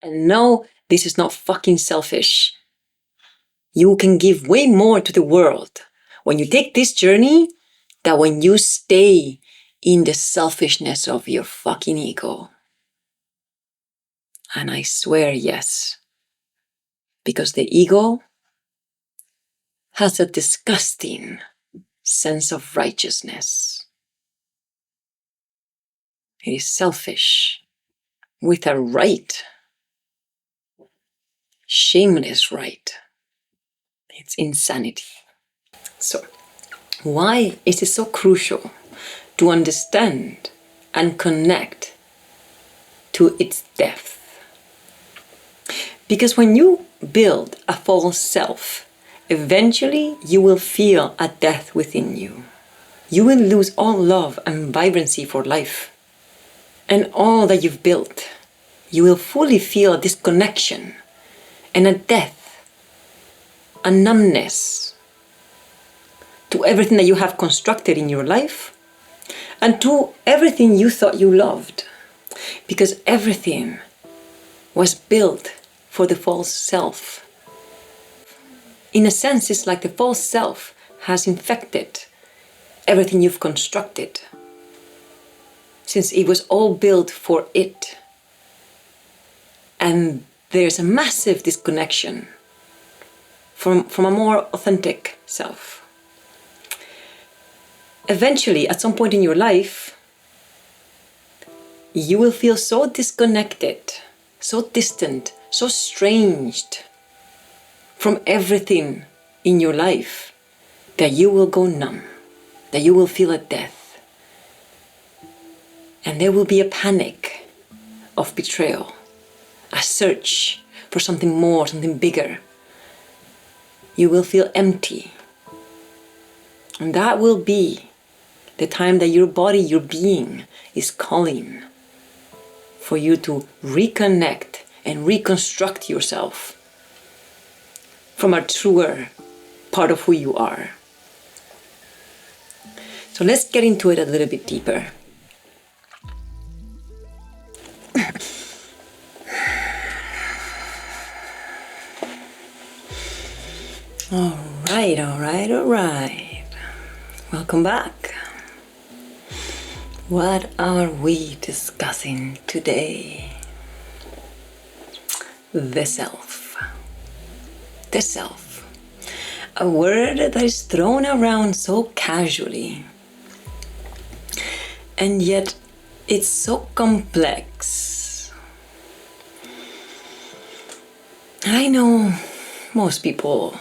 And no, this is not fucking selfish. You can give way more to the world when you take this journey than when you stay in the selfishness of your fucking ego. And I swear yes, because the ego has a disgusting sense of righteousness. It is selfish with a right, shameless right. It's insanity. So, why is it so crucial to understand and connect to its depth? Because when you build a false self, eventually you will feel a death within you. You will lose all love and vibrancy for life. And all that you've built, you will fully feel a disconnection and a death, a numbness to everything that you have constructed in your life and to everything you thought you loved. Because everything was built for the false self. In a sense, it's like the false self has infected everything you've constructed, since it was all built for it. And there's a massive disconnection from a more authentic self. Eventually, at some point in your life, you will feel so disconnected, so distant, so estranged from everything in your life that you will go numb, that you will feel a death. And there will be a panic of betrayal, a search for something more, something bigger. You will feel empty. And that will be the time that your body, your being is calling for you to reconnect and reconstruct yourself from a truer part of who you are. So let's get into it a little bit deeper. All right. Welcome back. What are we discussing today? The self. The self. A word that is thrown around so casually. And yet it's so complex. I know most people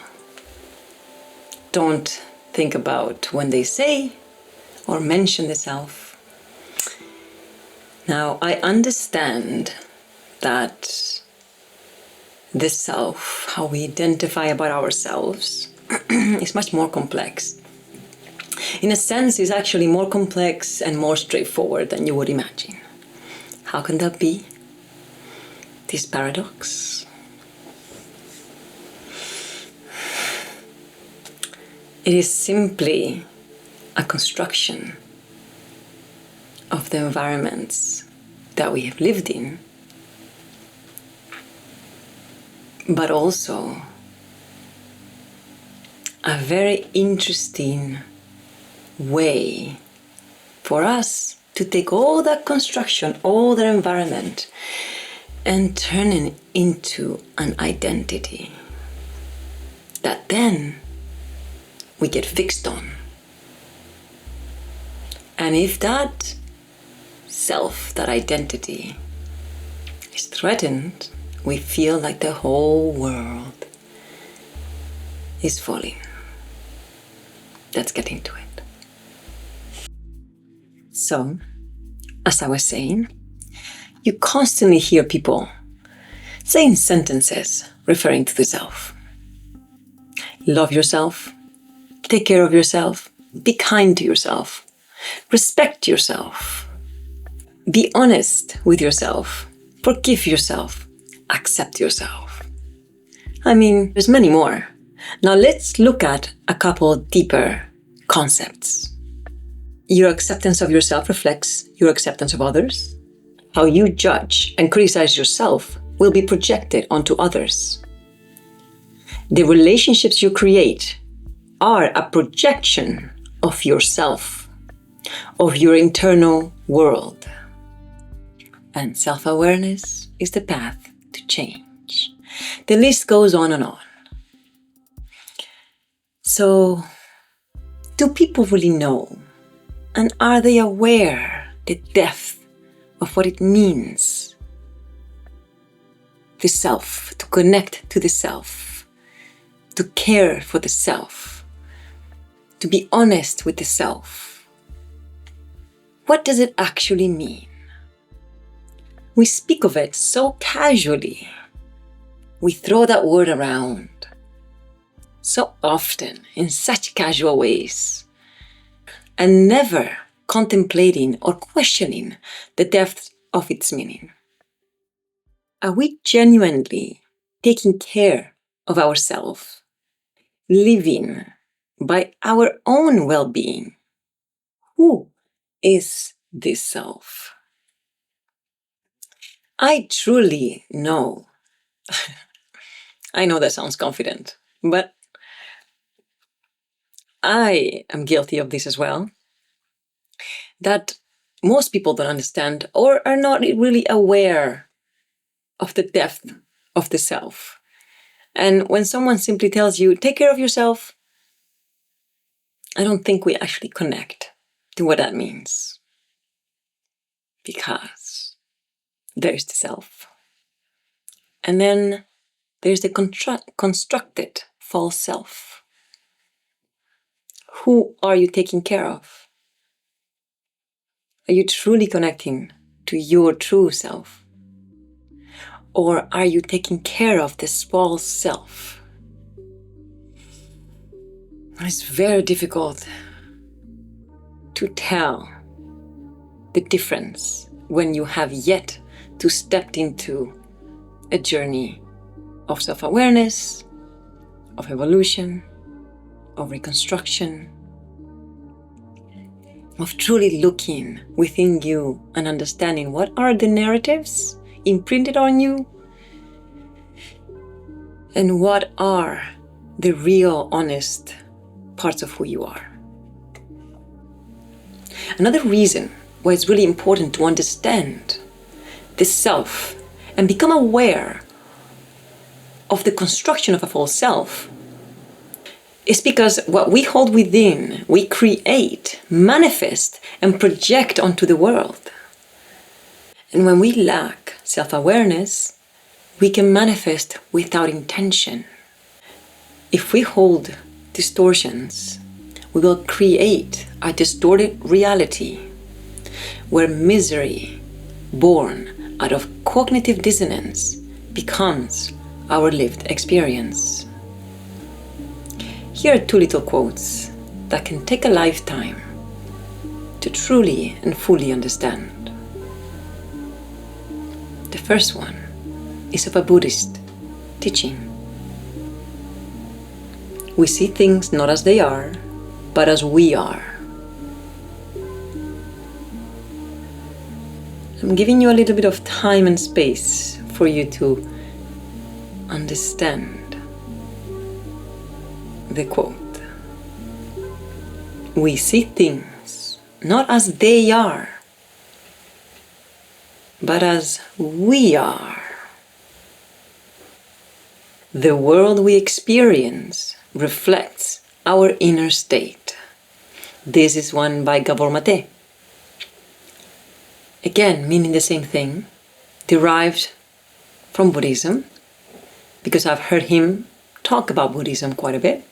don't think about when they say or mention the self. Now, I understand that the self, how we identify about ourselves, is much more complex. In a sense, it's actually more complex and more straightforward than you would imagine. How can that be? This paradox. It is simply a construction of the environments that we have lived in, but also a very interesting way for us to take all that construction, all that environment, and turn it into an identity that then we get fixed on. And if that self, that identity, is threatened, we feel like the whole world is falling. Let's get into it. So, as I was saying, you constantly hear people saying sentences referring to the self. Love yourself, take care of yourself, be kind to yourself, respect yourself, be honest with yourself, forgive yourself, accept yourself. I mean, there's many more. Now let's look at a couple deeper concepts. Your acceptance of yourself reflects your acceptance of others. How you judge and criticize yourself will be projected onto others. The relationships you create are a projection of yourself, of your internal world. And self-awareness is the path to change. The list goes on and on. So, do people really know? And are they aware the depth of what it means? The self, to connect to the self, to care for the self, to be honest with the self. What does it actually mean? We speak of it so casually. We throw that word around so often in such casual ways, and never contemplating or questioning the depth of its meaning. Are we genuinely taking care of ourselves, living by our own well-being? Who is this self? I truly know. I know that sounds confident, but I am guilty of this as well. That most people don't understand or are not really aware of the depth of the self. And when someone simply tells you, take care of yourself, I don't think we actually connect to what that means. Because there's the self. And then there's the constructed false self. Who are you taking care of? Are you truly connecting to your true self? Or are you taking care of this false self? It's very difficult to tell the difference when you have yet to step into a journey of self-awareness, of evolution, of reconstruction, of truly looking within you and understanding what are the narratives imprinted on you and what are the real, honest parts of who you are. Another reason why it's really important to understand the self and become aware of the construction of a false self is because what we hold within, we create, manifest, and project onto the world. And when we lack self-awareness, we can manifest without intention. If we hold distortions, we will create a distorted reality where misery, born out of cognitive dissonance, becomes our lived experience. Here are two little quotes that can take a lifetime to truly and fully understand. The first one is of a Buddhist teaching. We see things not as they are, but as we are. I'm giving you a little bit of time and space for you to understand the quote. We see things not as they are, but as we are. The world we experience reflects our inner state. This is one by Gabor Mate. Again, meaning the same thing, derived from Buddhism, because I've heard him talk about Buddhism quite a bit.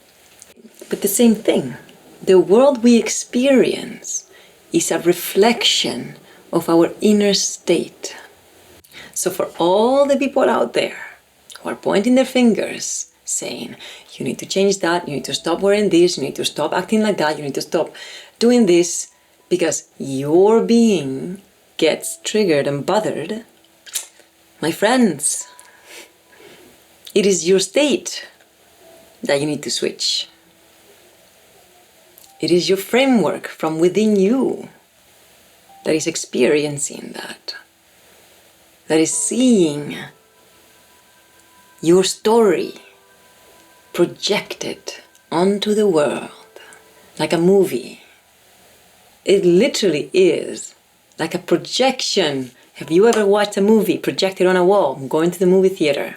But the same thing, the world we experience is a reflection of our inner state. So for all the people out there who are pointing their fingers, saying, you need to change that, you need to stop wearing this, you need to stop acting like that, you need to stop doing this, because your being gets triggered and bothered, my friends, it is your state that you need to switch. It is your framework from within you that is experiencing that is seeing your story projected onto the world like a movie. It literally is like a projection. Have you ever watched a movie projected on a wall, going to the movie theater?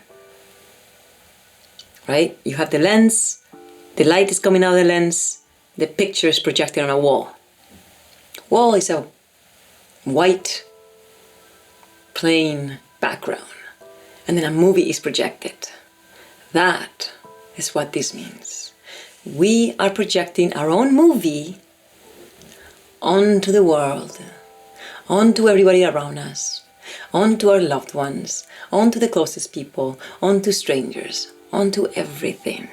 Right? You have the lens, the light is coming out of the lens, the picture is projected on a wall. Wall is a white, plain background, and then a movie is projected. That is what this means. We are projecting our own movie onto the world, onto everybody around us, onto our loved ones, onto the closest people, onto strangers, onto everything.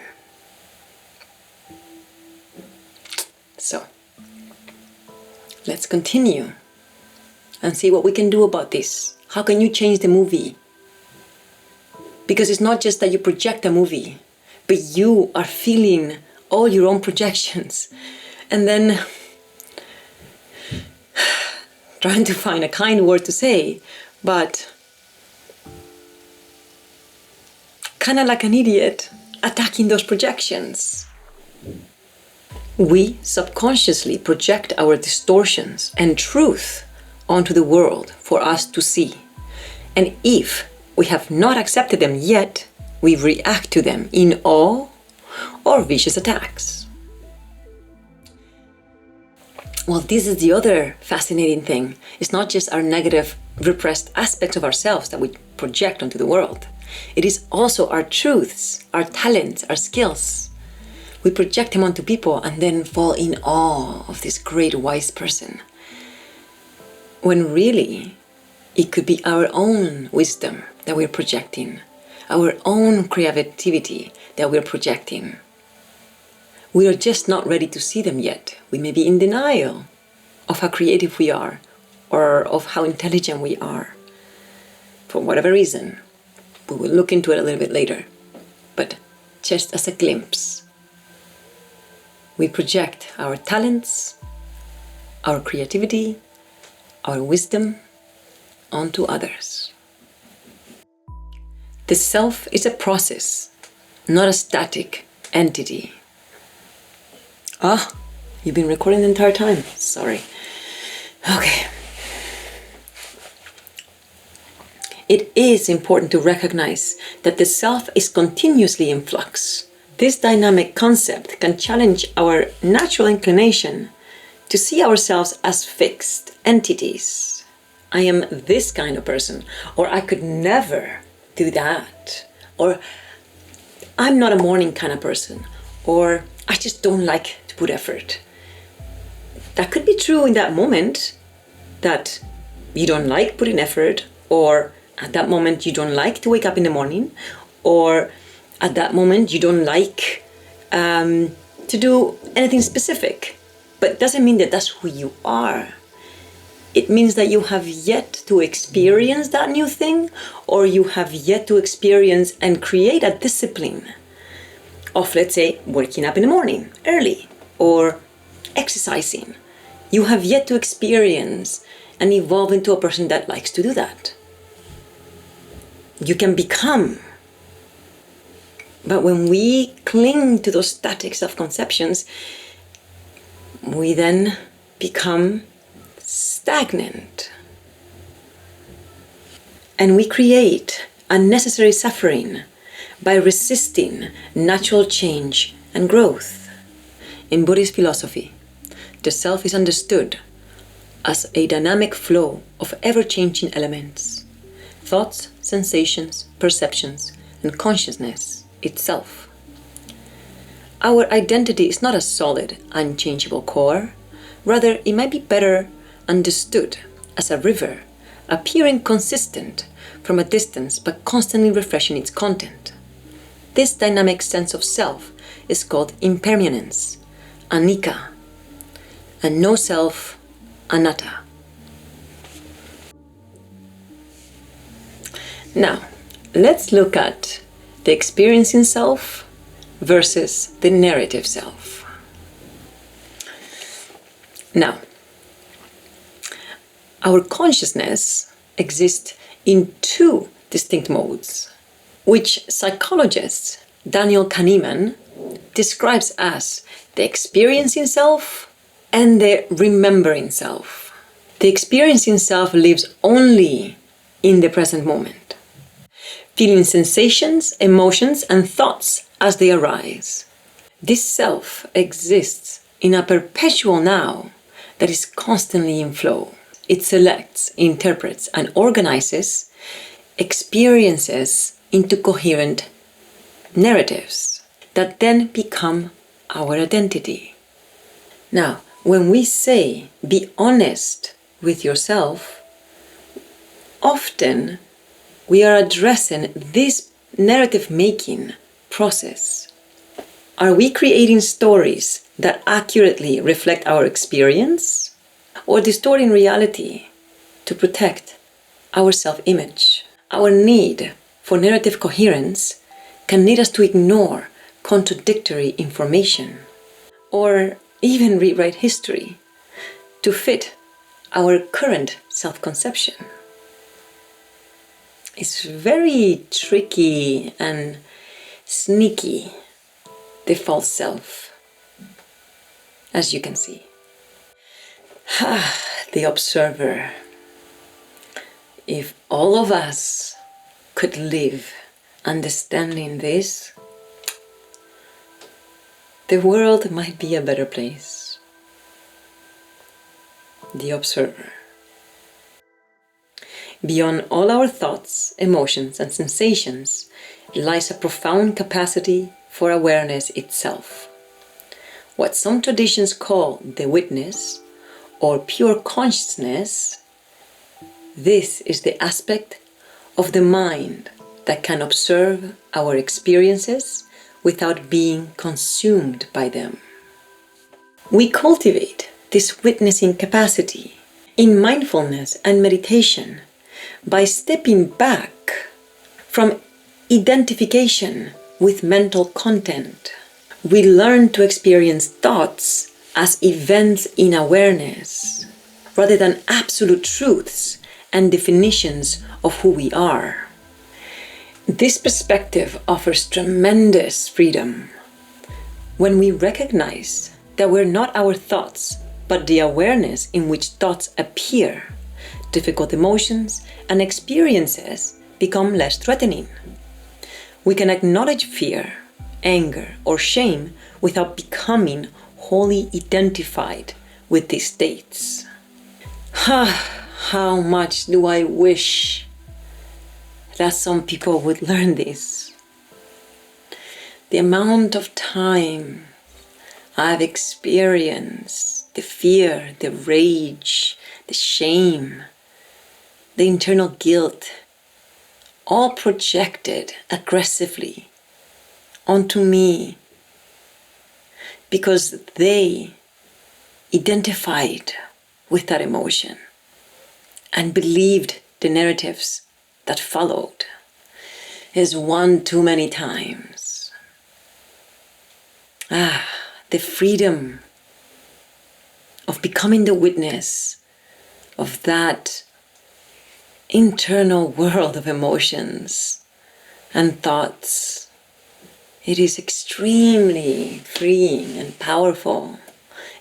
So, let's continue and see what we can do about this. How can you change the movie? Because it's not just that you project a movie, but you are feeling all your own projections. And then trying to find a kind word to say, but kind of like an idiot attacking those projections. We subconsciously project our distortions and truth onto the world for us to see. And if we have not accepted them yet, we react to them in awe or vicious attacks. Well, this is the other fascinating thing. It's not just our negative, repressed aspects of ourselves that we project onto the world. It is also our truths, our talents, our skills. We project them onto people and then fall in awe of this great wise person. When really, it could be our own wisdom that we're projecting, our own creativity that we're projecting. We are just not ready to see them yet. We may be in denial of how creative we are or of how intelligent we are. For whatever reason, we will look into it a little bit later. But just as a glimpse, we project our talents, our creativity, our wisdom onto others. The self is a process, not a static entity. You've been recording the entire time. Sorry. Okay. It is important to recognize that the self is continuously in flux. This dynamic concept can challenge our natural inclination to see ourselves as fixed entities. I am this kind of person, or I could never do that, or I'm not a morning kind of person, or I just don't like to put effort. That could be true in that moment, that you don't like putting effort, or at that moment you don't like to wake up in the morning, or at that moment you don't like to do anything specific. But it doesn't mean that that's who you are. It means that you have yet to experience that new thing, or you have yet to experience and create a discipline of, let's say, waking up in the morning early or exercising. You have yet to experience and evolve into a person that likes to do that. You can become. But when we cling to those static self-conceptions, we then become stagnant. And we create unnecessary suffering by resisting natural change and growth. In Buddhist philosophy, the self is understood as a dynamic flow of ever-changing elements, thoughts, sensations, perceptions, and consciousness itself. Our identity is not a solid, unchangeable core. Rather, it might be better understood as a river, appearing consistent from a distance but constantly refreshing its content. This dynamic sense of self is called impermanence, anicca, and no self, anatta. Now, let's look at the experiencing self versus the narrative self. Now, our consciousness exists in two distinct modes. which psychologist Daniel Kahneman describes as the experiencing self and the remembering self. The experiencing self lives only in the present moment, feeling sensations, emotions, and thoughts as they arise. This self exists in a perpetual now that is constantly in flow. It selects, interprets, and organizes experiences into coherent narratives that then become our identity. Now, when we say be honest with yourself, often we are addressing this narrative making process. Are we creating stories that accurately reflect our experience, or distorting reality to protect our self-image? Our need for narrative coherence can lead us to ignore contradictory information, or even rewrite history to fit our current self-conception. It's very tricky and sneaky, the false self, as you can see. The observer. If all of us could live understanding this, the world might be a better place. The observer. Beyond all our thoughts, emotions, and sensations lies a profound capacity for awareness itself. What some traditions call the witness or pure consciousness, this is the aspect of the mind that can observe our experiences without being consumed by them. We cultivate this witnessing capacity in mindfulness and meditation by stepping back from identification with mental content. We learn to experience thoughts as events in awareness, rather than absolute truths and definitions of who we are. This perspective offers tremendous freedom. When we recognize that we're not our thoughts, but the awareness in which thoughts appear, difficult emotions and experiences become less threatening. We can acknowledge fear, anger, or shame without becoming wholly identified with these states. How much do I wish that some people would learn this. The amount of time I've experienced, the fear, the rage, the shame, the internal guilt, all projected aggressively onto me because they identified with that emotion and believed the narratives that followed, is one too many times. The freedom of becoming the witness of that internal world of emotions and thoughts. It is extremely freeing and powerful.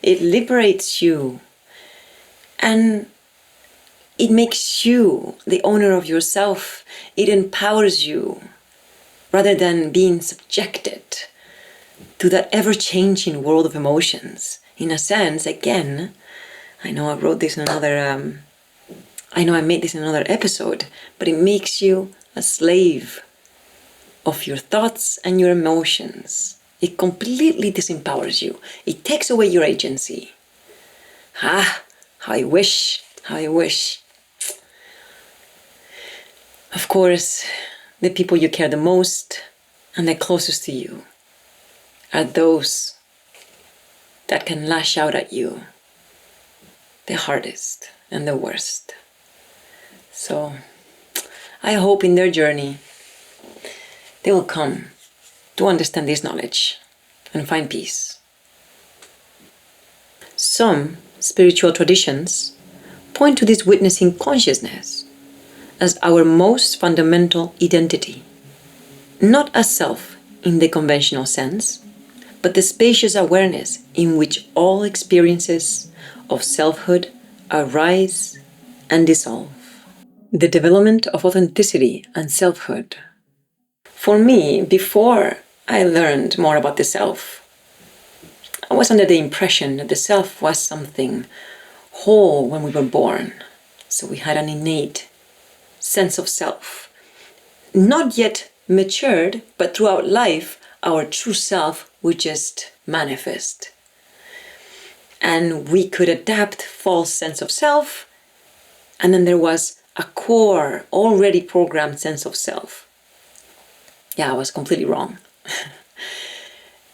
It liberates you and it makes you the owner of yourself. It empowers you rather than being subjected to that ever-changing world of emotions. In a sense, again, I know I wrote this in another, I made this in another episode, but it makes you a slave of your thoughts and your emotions. It completely disempowers you. It takes away your agency. How I wish. Of course, the people you care the most and the closest to you are those that can lash out at you the hardest and the worst. So I hope in their journey they will come to understand this knowledge and find peace. Some spiritual traditions point to this witnessing consciousness as our most fundamental identity. not a self in the conventional sense, but the spacious awareness in which all experiences of selfhood arise and dissolve. The development of authenticity and selfhood. For me, before I learned more about the self, I was under the impression that the self was something whole when we were born. So we had an innate sense of self. Not yet matured, but throughout life, our true self would just manifest. And we could adapt false sense of self, and then there was a core, already programmed sense of self. Yeah, I was completely wrong.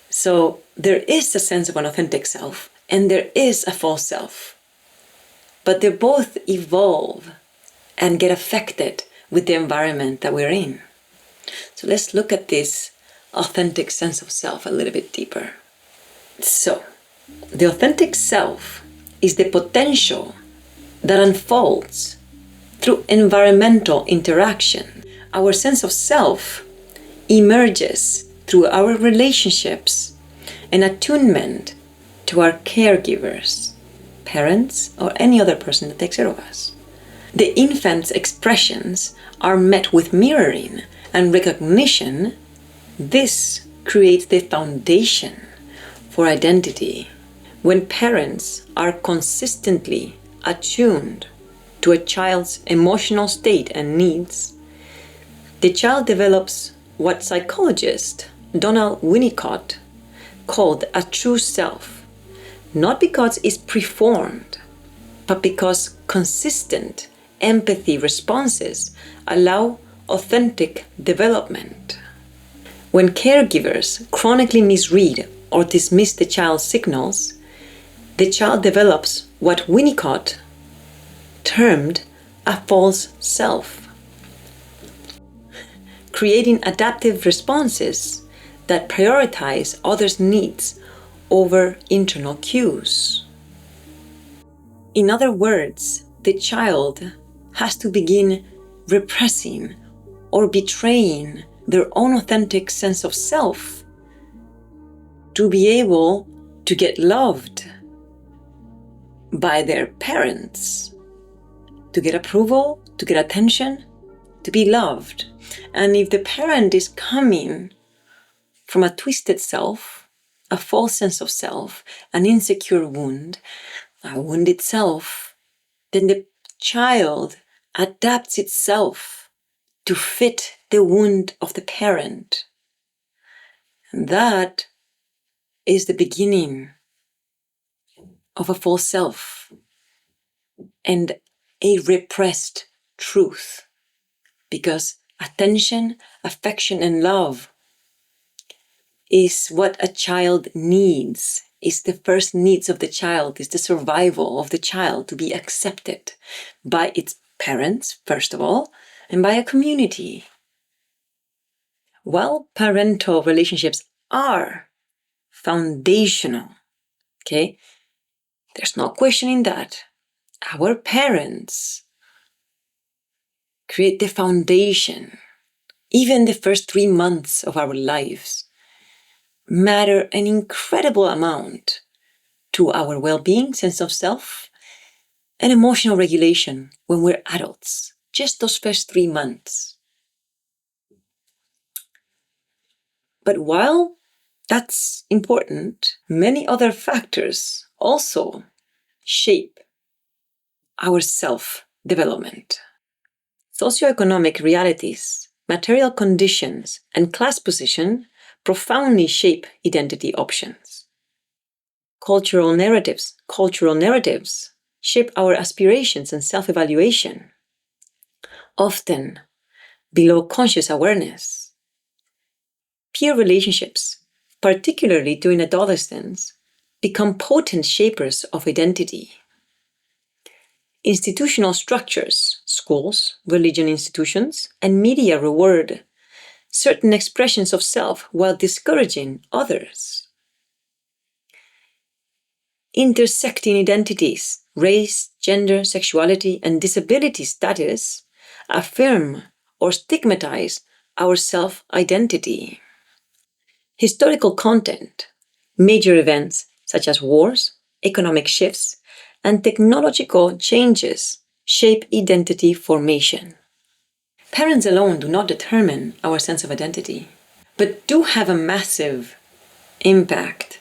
So there is a sense of an authentic self, and there is a false self. But they both evolve and get affected with the environment that we're in. So let's look at this authentic sense of self a little bit deeper. So, the authentic self is the potential that unfolds through environmental interaction. Our sense of self emerges through our relationships and attunement to our caregivers, parents, or any other person that takes care of us. The infant's expressions are met with mirroring and recognition. This creates the foundation for identity. When parents are consistently attuned to a child's emotional state and needs, the child develops what psychologist Donald Winnicott called a true self, not because it's preformed, but because consistent empathy responses allow authentic development. When caregivers chronically misread or dismiss the child's signals, the child develops what Winnicott termed a false self, creating adaptive responses that prioritize others' needs over internal cues. In other words, the child has to begin repressing or betraying their own authentic sense of self to be able to get loved by their parents, to get approval, to get attention, to be loved. And if the parent is coming from a twisted self, a false sense of self, an insecure wound, a wounded self, then the child adapts itself to fit the wound of the parent. And that is the beginning of a false self and a repressed truth. Because attention, affection, and love is what a child needs. Is the first needs of the child, is the survival of the child to be accepted by its parents, first of all, and by a community. While parental relationships are foundational, okay, there's no questioning that. Our parents create the foundation. Even the first 3 months of our lives matter an incredible amount to our well-being, sense of self, and emotional regulation when we're adults. Just those first 3 months. But while that's important, many other factors also shape our self-development. Socioeconomic realities, material conditions, and class position profoundly shape identity options. Cultural narratives shape our aspirations and self-evaluation, often below conscious awareness. Peer relationships, particularly during adolescence, become potent shapers of identity. Institutional structures, schools, religion institutions, and media reward certain expressions of self while discouraging others. Intersecting identities, race, gender, sexuality, and disability status affirm or stigmatize our self-identity. Historical content, major events such as wars, economic shifts, and technological changes shape identity formation. Parents alone do not determine our sense of identity, but do have a massive impact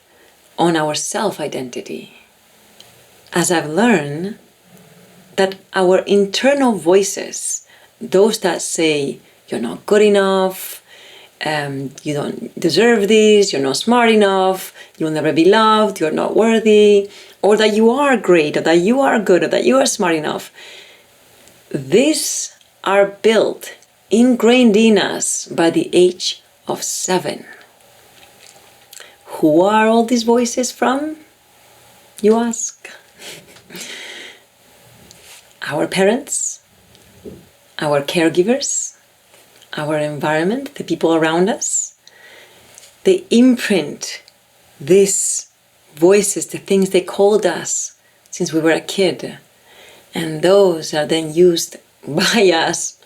on our self-identity. As I've learned that our internal voices, those that say, you're not good enough, you don't deserve this, you're not smart enough, you'll never be loved, you're not worthy, or that you are great, or that you are good, or that you are smart enough. These are built, ingrained in us by the age of 7. Who are all these voices from, you ask? Our parents, our caregivers, our environment, the people around us. They imprint these voices, the things they called us since we were a kid. And those are then used by us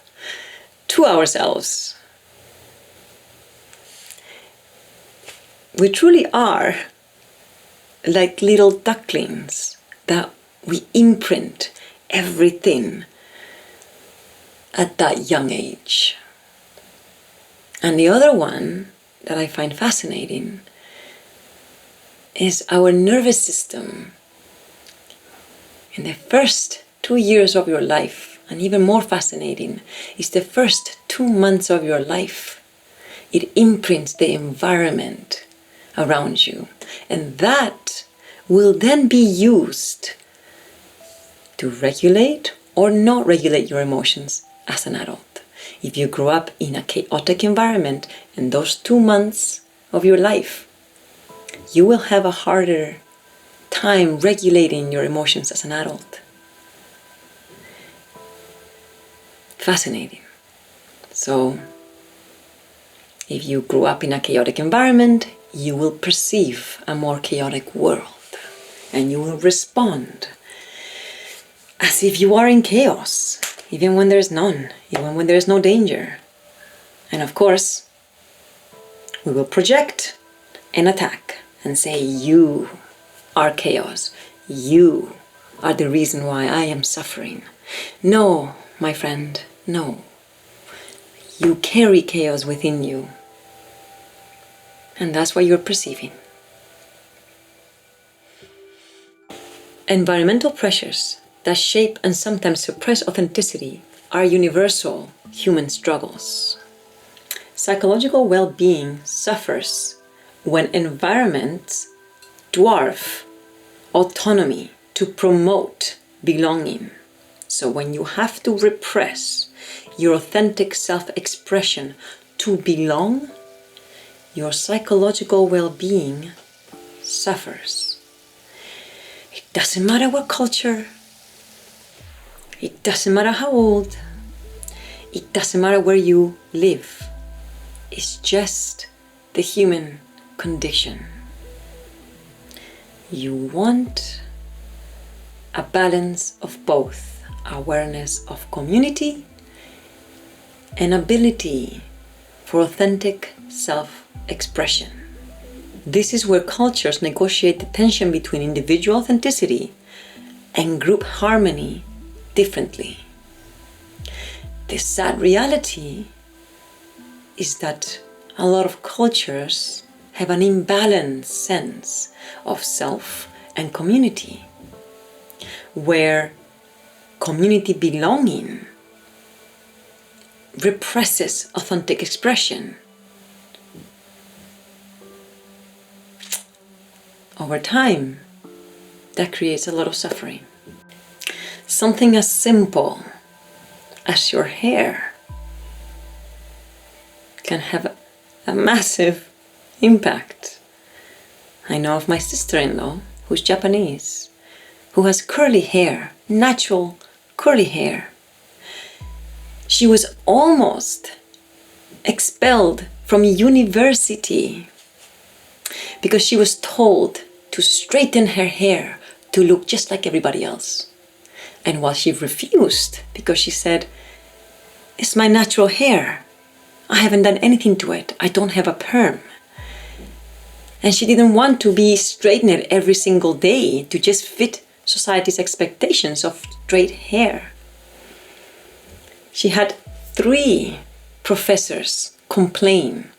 to ourselves. We truly are like little ducklings that we imprint everything at that young age. And the other one that I find fascinating is our nervous system. In the first 2 years of your life, and even more fascinating, is the first 2 months of your life. It imprints the environment around you. And that will then be used to regulate or not regulate your emotions as an adult. If you grew up in a chaotic environment in those 2 months of your life, you will have a harder time regulating your emotions as an adult. Fascinating. So, if you grew up in a chaotic environment, you will perceive a more chaotic world, and you will respond as if you are in chaos, even when there's none, even when there's no danger. And of course, we will project and attack and say, you are chaos. You are the reason why I am suffering. No, my friend, no. You carry chaos within you. And that's what you're perceiving. Environmental pressures that shape and sometimes suppress authenticity are universal human struggles. Psychological well-being suffers when environments dwarf autonomy to promote belonging. So when you have to repress your authentic self-expression to belong, your psychological well-being suffers. It doesn't matter what culture, it doesn't matter how old, it doesn't matter where you live. It's just the human condition. You want a balance of both awareness of community and ability for authentic self-expression. This is where cultures negotiate the tension between individual authenticity and group harmony differently. The sad reality is that a lot of cultures have an imbalanced sense of self and community, where community belonging represses authentic expression. Over time, that creates a lot of suffering. Something as simple as your hair can have a massive impact. I know of my sister-in-law, who's Japanese, who has curly hair, natural curly hair. She was almost expelled from university because she was told to straighten her hair to look just like everybody else. And while she refused, because she said, it's my natural hair, I haven't done anything to it. I don't have a perm. And she didn't want to be straightened every single day to just fit society's expectations of straight hair. She had 3 professors complain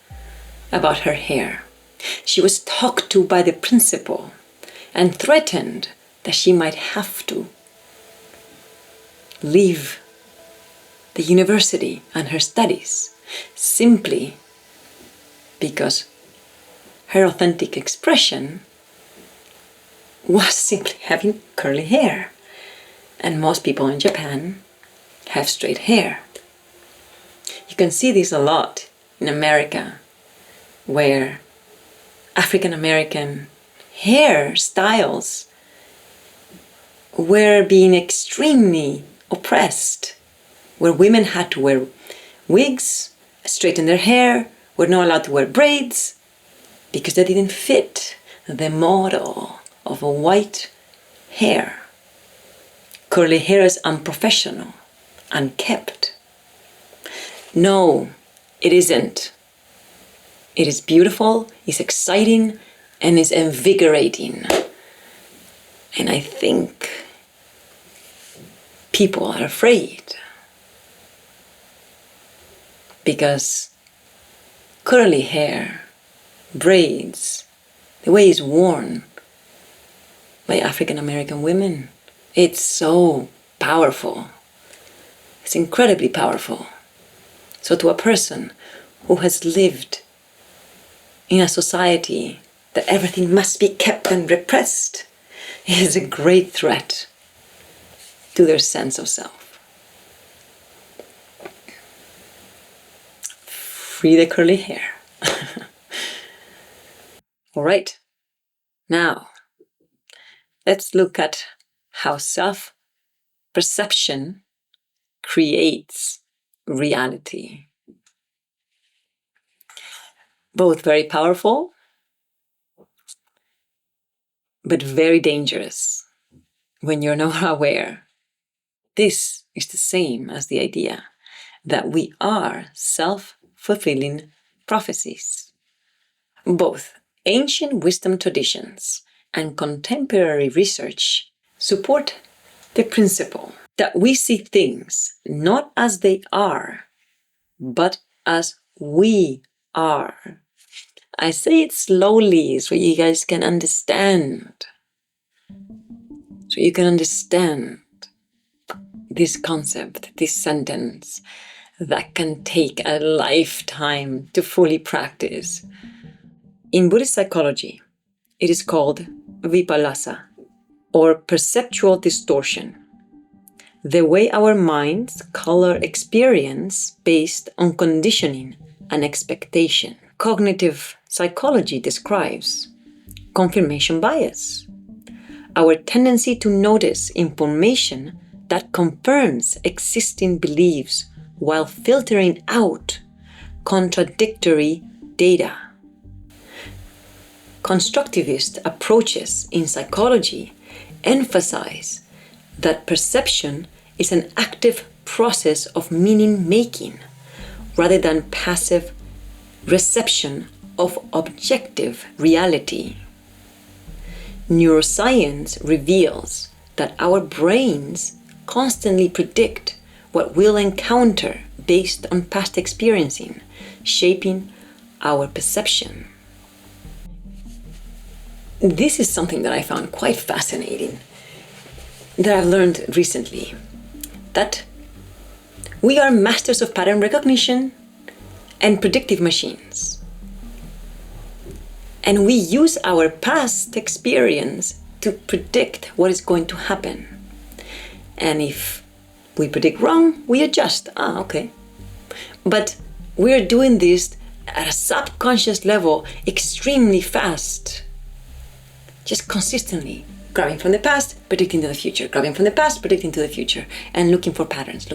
about her hair. She was talked to by the principal and threatened that she might have to leave the university and her studies simply because her authentic expression was simply having curly hair. And most people in Japan have straight hair. You can see this a lot in America, where African American hairstyles were being extremely oppressed, where women had to wear wigs, straighten their hair, were not allowed to wear braids because they didn't fit the model of a white hair. Curly hair is unprofessional, unkept. No, it isn't. It is beautiful, it's exciting, and it's invigorating. And I think people are afraid because curly hair, braids, the way it's worn by African American women, it's so powerful. It's incredibly powerful. So to a person who has lived in a society that everything must be kept and repressed, it is a great threat to their sense of self. Free the curly hair. All right, now let's look at how self-perception creates reality. Both very powerful, but very dangerous when you're not aware. This is the same as the idea that we are self-fulfilling prophecies. Both ancient wisdom traditions and contemporary research support the principle that we see things not as they are, but as we are. I say it slowly so you guys can understand. So you can understand this concept, this sentence that can take a lifetime to fully practice. In Buddhist psychology, it is called vipallasa, or perceptual distortion. The way our minds color experience based on conditioning and expectation. Cognitive psychology describes confirmation bias, our tendency to notice information that confirms existing beliefs while filtering out contradictory data. Constructivist approaches in psychology emphasize that perception is an active process of meaning-making rather than passive reception of objective reality. Neuroscience reveals that our brains constantly predict what we'll encounter based on past experiencing, shaping our perception. This is something that I found quite fascinating, that I've learned recently, that we are masters of pattern recognition and predictive machines. And we use our past experience to predict what is going to happen. And if we predict wrong, we adjust. Okay. But we're doing this at a subconscious level extremely fast. Just consistently grabbing from the past, predicting to the future, grabbing from the past, predicting to the future, and looking for patterns,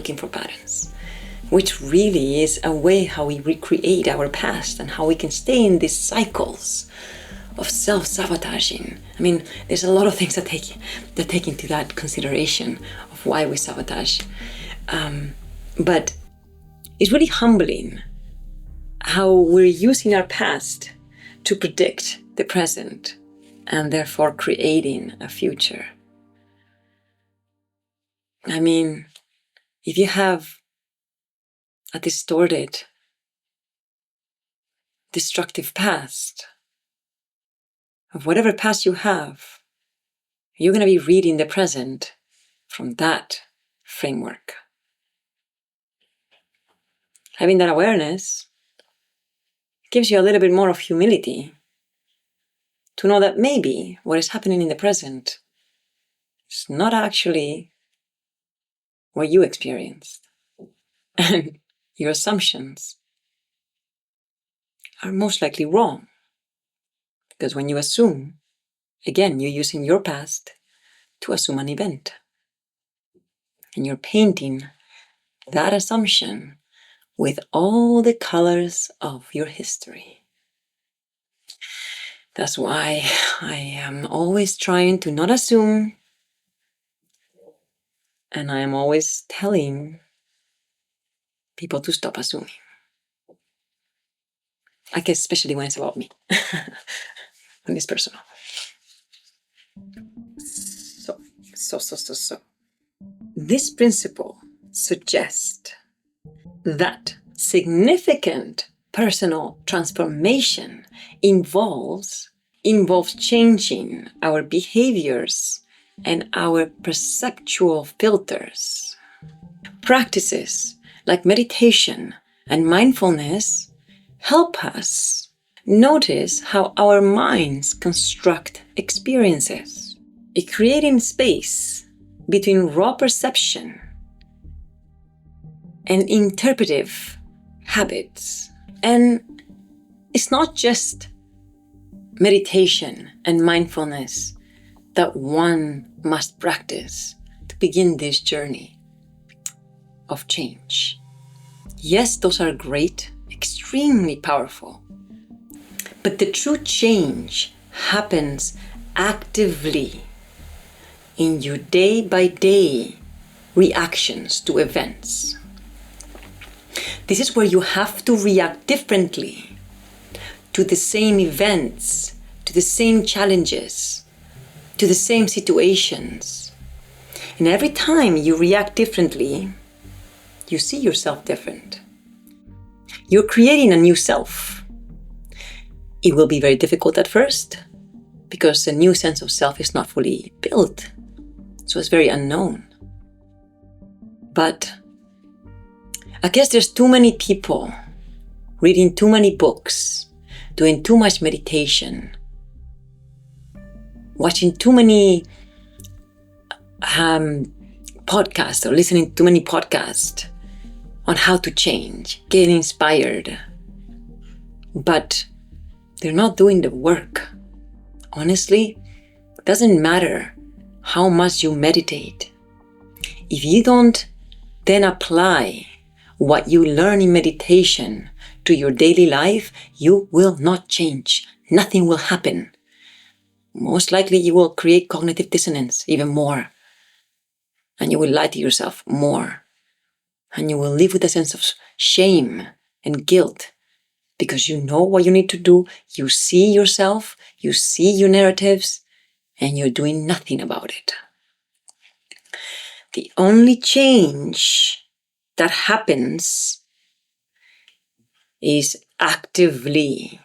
which really is a way how we recreate our past and how we can stay in these cycles of self-sabotaging. I mean, there's a lot of things that take into that consideration of why we sabotage. But it's really humbling how we're using our past to predict the present and therefore creating a future. I mean, if you have a distorted, destructive past, of whatever past you have, you're going to be reading the present from that framework. Having that awareness gives you a little bit more of humility to know that maybe what is happening in the present is not actually what you experienced. And your assumptions are most likely wrong. Because when you assume, again, you're using your past to assume an event. And you're painting that assumption with all the colors of your history. That's why I am always trying to not assume, and I am always telling people to stop assuming. I guess especially when it's about me, when it's personal. So. This principle suggests that significant personal transformation involves changing our behaviors and our perceptual filters. Practices like meditation and mindfulness help us notice how our minds construct experiences, creating space between raw perception and interpretive habits. And it's not just meditation and mindfulness that one must practice to begin this journey of change. Yes, those are great, extremely powerful. But the true change happens actively in your day-by-day reactions to events. This is where you have to react differently to the same events, to the same challenges, to the same situations. And every time you react differently, you see yourself different. You're creating a new self. It will be very difficult at first because the new sense of self is not fully built. So it's very unknown. But I guess there's too many people reading too many books, doing too much meditation, watching too many podcasts or listening to too many podcasts on how to change, getting inspired. But they're not doing the work. Honestly, it doesn't matter how much you meditate. If you don't then apply what you learn in meditation to your daily life, you will not change. Nothing will happen. Most likely you will create cognitive dissonance even more. And you will lie to yourself more. And you will live with a sense of shame and guilt because you know what you need to do. You see yourself, you see your narratives, and you're doing nothing about it. The only change that happens is actively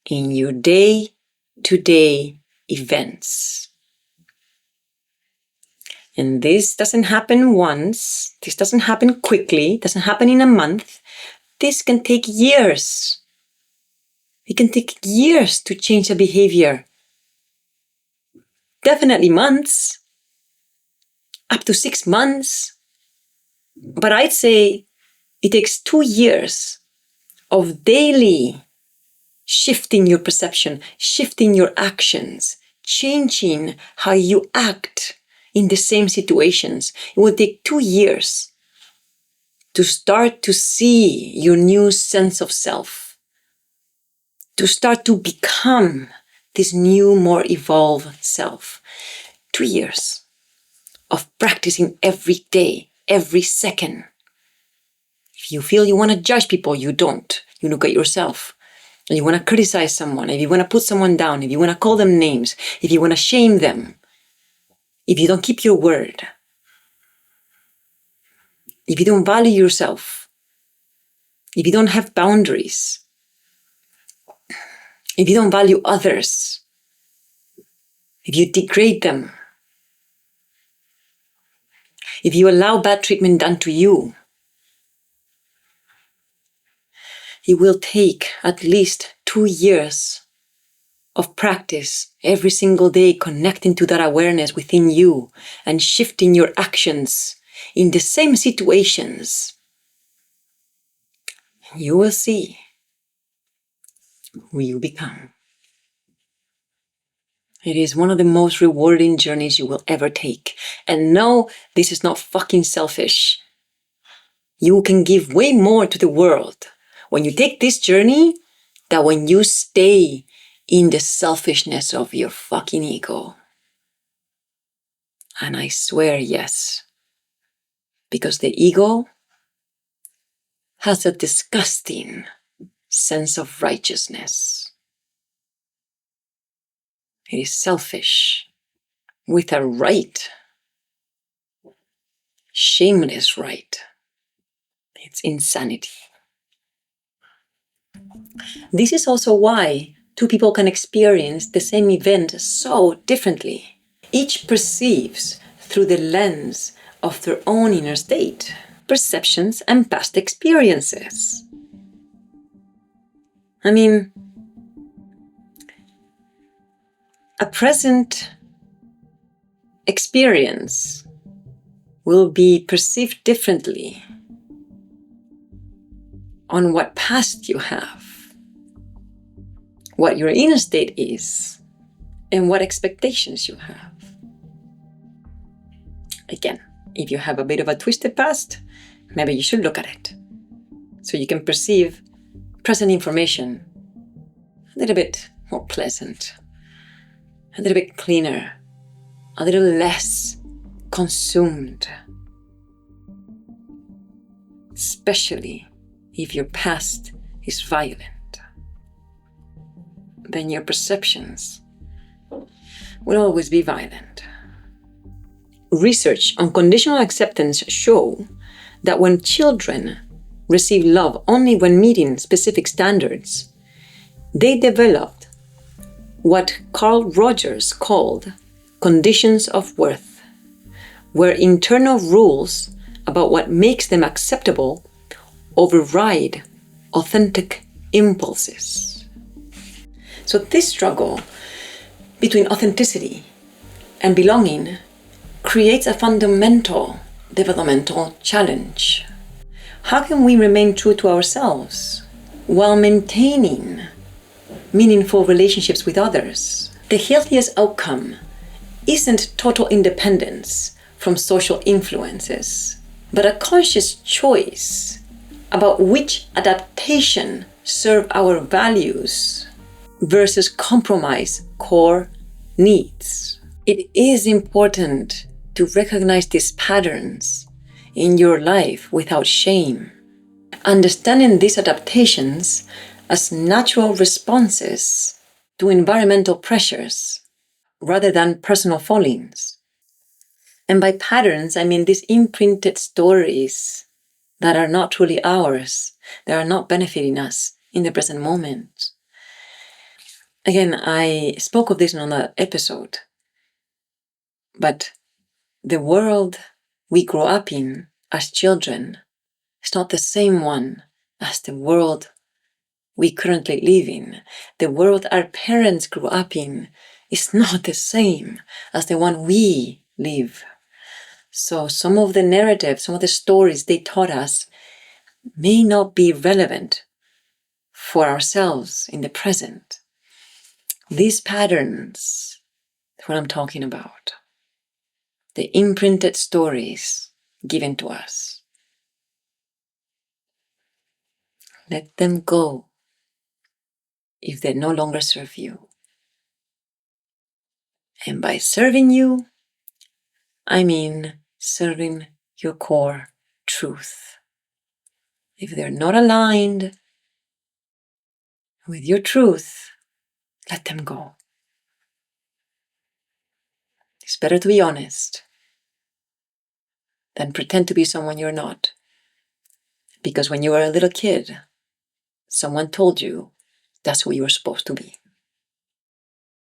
in your day-to-day events. And this doesn't happen once, this doesn't happen quickly, it doesn't happen in a month. This can take years. It can take years to change a behavior. Definitely months, up to 6 months. But I'd say it takes 2 years of daily shifting your perception, shifting your actions, changing how you act in the same situations. It will take 2 years to start to see your new sense of self, to start to become this new, more evolved self. 2 years of practicing every day, every second. If you feel you want to judge people, you don't. you look at yourself and you want to criticize someone, if you want to put someone down, if you want to call them names, if you want to shame them, if you don't keep your word, if you don't value yourself, if you don't have boundaries, if you don't value others, if you degrade them, if you allow bad treatment done to you, it will take at least 2 years of practice every single day, connecting to that awareness within you and shifting your actions in the same situations. You will see who you become. It is one of the most rewarding journeys you will ever take. And no, this is not fucking selfish. You can give way more to the world when you take this journey than when you stay in the selfishness of your fucking ego. And I swear yes, because the ego has a disgusting sense of righteousness. It is selfish with a right, shameless right. It's insanity. This is also why two people can experience the same event so differently. Each perceives through the lens of their own inner state, perceptions, and past experiences. I mean, a present experience will be perceived differently on what past you have, what your inner state is, and what expectations you have. Again, if you have a bit of a twisted past, maybe you should look at it so you can perceive present information a little bit more pleasant, a little bit cleaner, a little less consumed. Especially if your past is violent, then your perceptions will always be violent. Research on conditional acceptance show that when children receive love only when meeting specific standards, they developed what Carl Rogers called conditions of worth, where internal rules about what makes them acceptable override authentic impulses. So this struggle between authenticity and belonging creates a fundamental developmental challenge. How can we remain true to ourselves while maintaining meaningful relationships with others? The healthiest outcome isn't total independence from social influences, but a conscious choice about which adaptation serve our values versus compromise core needs. It is important to recognize these patterns in your life without shame, understanding these adaptations as natural responses to environmental pressures rather than personal fallings. And by patterns, I mean these imprinted stories that are not truly ours, that are not benefiting us in the present moment. Again, I spoke of this in another episode, but the world we grow up in as children is not the same one as the world we currently live in. The world our parents grew up in is not the same as the one we live. So some of the narratives, some of the stories they taught us may not be relevant for ourselves in the present. These patterns, that's what I'm talking about. The imprinted stories given to us. Let them go if they no longer serve you. And by serving you, I mean serving your core truth. If they're not aligned with your truth, let them go. It's better to be honest than pretend to be someone you're not. Because when you were a little kid, someone told you that's who you were supposed to be.